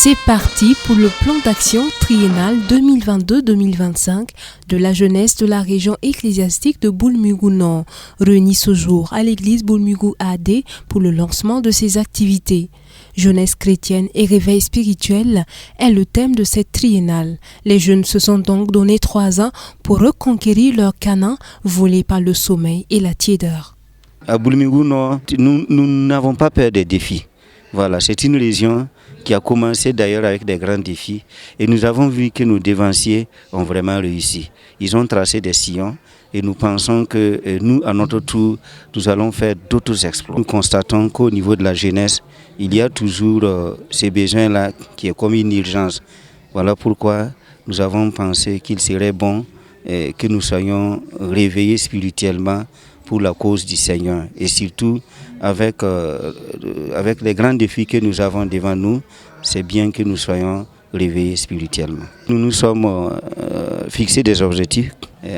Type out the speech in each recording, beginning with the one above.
C'est parti pour le plan d'action triennal 2022-2025 de la jeunesse de la région ecclésiastique de Boulmugou Nord, réunie ce jour à l'église Boulmugou AD pour le lancement de ses activités. Jeunesse chrétienne et réveil spirituel est le thème de cette triennale. Les jeunes se sont donc donné 3 ans pour reconquérir leur Canaan volé par le sommeil et la tiédeur. À Boulmugou Nord, nous n'avons pas peur des défis. Voilà, c'est une région qui a commencé d'ailleurs avec des grands défis et nous avons vu que nos dévanciers ont vraiment réussi. Ils ont tracé des sillons et nous pensons que nous, à notre tour, nous allons faire d'autres exploits. Nous constatons qu'au niveau de la jeunesse, il y a toujours ces besoins-là qui est comme une urgence. Voilà pourquoi nous avons pensé qu'il serait bon que nous soyons réveillés spirituellement pour la cause du Seigneur et surtout avec les grands défis que nous avons devant nous, c'est bien que nous soyons réveillés spirituellement. Nous nous sommes fixés des objectifs.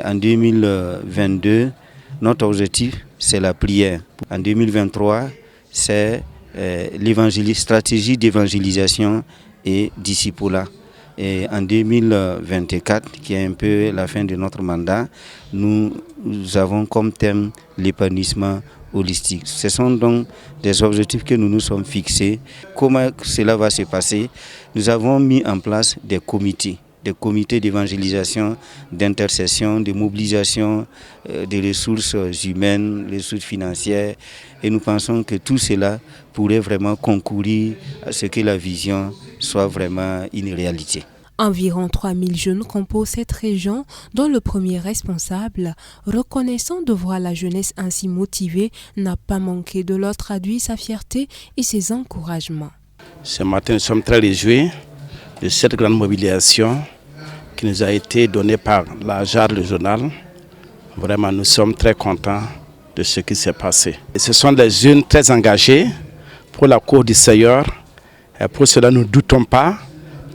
En 2022, notre objectif, c'est la prière. En 2023, c'est stratégie d'évangélisation et discipulat. Et en 2024, qui est un peu la fin de notre mandat, nous avons comme thème l'épanouissement holistique. Ce sont donc des objectifs que nous nous sommes fixés. Comment cela va se passer? Nous avons mis en place des comités d'évangélisation, d'intercession, de mobilisation des ressources humaines, des ressources financières. Et nous pensons que tout cela pourrait vraiment concourir à ce que la vision soit vraiment une réalité. Environ 3000 jeunes composent cette région, dont le premier responsable, reconnaissant de voir la jeunesse ainsi motivée, n'a pas manqué de leur traduire sa fierté et ses encouragements. Ce matin, nous sommes très réjouis de cette grande mobilisation qui nous a été donnée par la JAR régionale. Vraiment, nous sommes très contents de ce qui s'est passé. Et ce sont des jeunes très engagés pour la cause du Seigneur. Et pour cela, nous ne doutons pas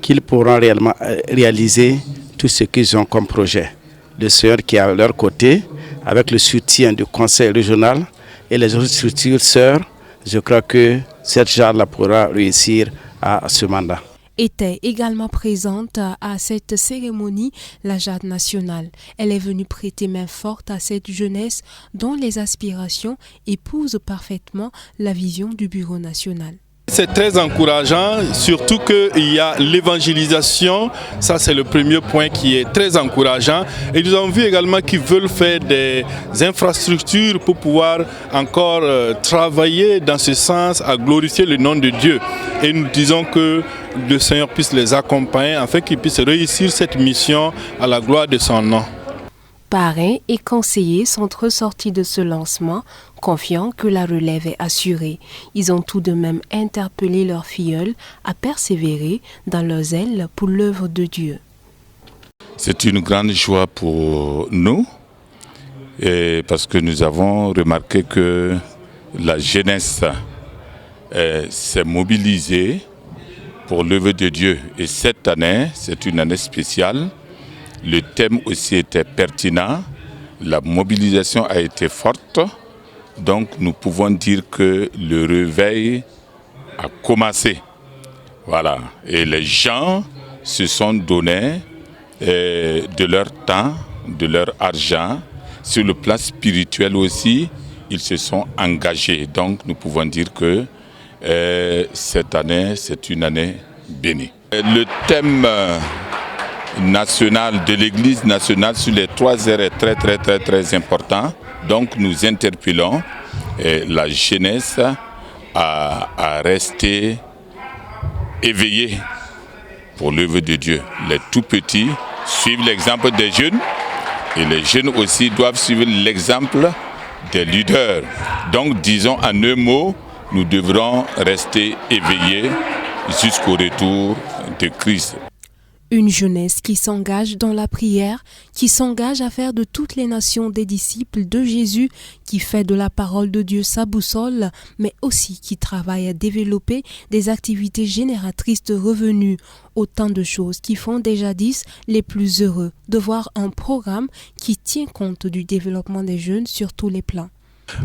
qu'ils pourront réellement réaliser tout ce qu'ils ont comme projet. Le Seigneur qui est à leur côté, avec le soutien du conseil régional et les autres structures sœurs, je crois que cette JAR-là pourra réussir à ce mandat. Était également présente à cette cérémonie la JAR nationale. Elle est venue prêter main forte à cette jeunesse dont les aspirations épousent parfaitement la vision du Bureau national. C'est très encourageant, surtout qu'il y a l'évangélisation, ça c'est le premier point qui est très encourageant. Et nous avons vu également qu'ils veulent faire des infrastructures pour pouvoir encore travailler dans ce sens à glorifier le nom de Dieu. Et nous disons que le Seigneur puisse les accompagner afin qu'ils puissent réussir cette mission à la gloire de son nom. Parrains et conseillers sont ressortis de ce lancement, confiants que la relève est assurée. Ils ont tout de même interpellé leurs filleuls à persévérer dans leur zèle pour l'œuvre de Dieu. C'est une grande joie pour nous, parce que nous avons remarqué que la jeunesse s'est mobilisée pour l'œuvre de Dieu. Et cette année, c'est une année spéciale. Le thème aussi était pertinent, la mobilisation a été forte, donc nous pouvons dire que le réveil a commencé. Voilà. Et les gens se sont donnés de leur temps, de leur argent. Sur le plan spirituel aussi, ils se sont engagés. Donc nous pouvons dire que cette année, c'est une année bénie. Le thème national de l'Église nationale sur les 3 heures est très important. Donc nous interpellons la jeunesse à rester éveillée pour l'œuvre de Dieu. Les tout petits suivent l'exemple des jeunes et les jeunes aussi doivent suivre l'exemple des leaders. Donc disons en un mot, nous devrons rester éveillés jusqu'au retour de Christ. Une jeunesse qui s'engage dans la prière, qui s'engage à faire de toutes les nations des disciples de Jésus, qui fait de la parole de Dieu sa boussole, mais aussi qui travaille à développer des activités génératrices de revenus. Autant de choses qui font des jadis les plus heureux de voir un programme qui tient compte du développement des jeunes sur tous les plans.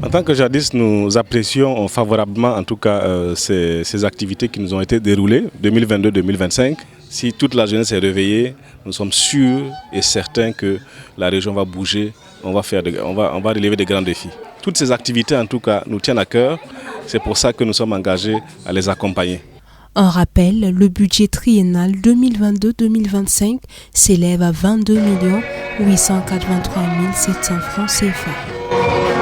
En tant que jadis, nous apprécions favorablement en tout cas ces activités qui nous ont été déroulées 2022-2025. Si toute la jeunesse est réveillée, nous sommes sûrs et certains que la région va bouger, on va relever des grands défis. Toutes ces activités en tout cas nous tiennent à cœur, c'est pour ça que nous sommes engagés à les accompagner. En rappel, le budget triennal 2022-2025 s'élève à 22 883 700 francs CFA.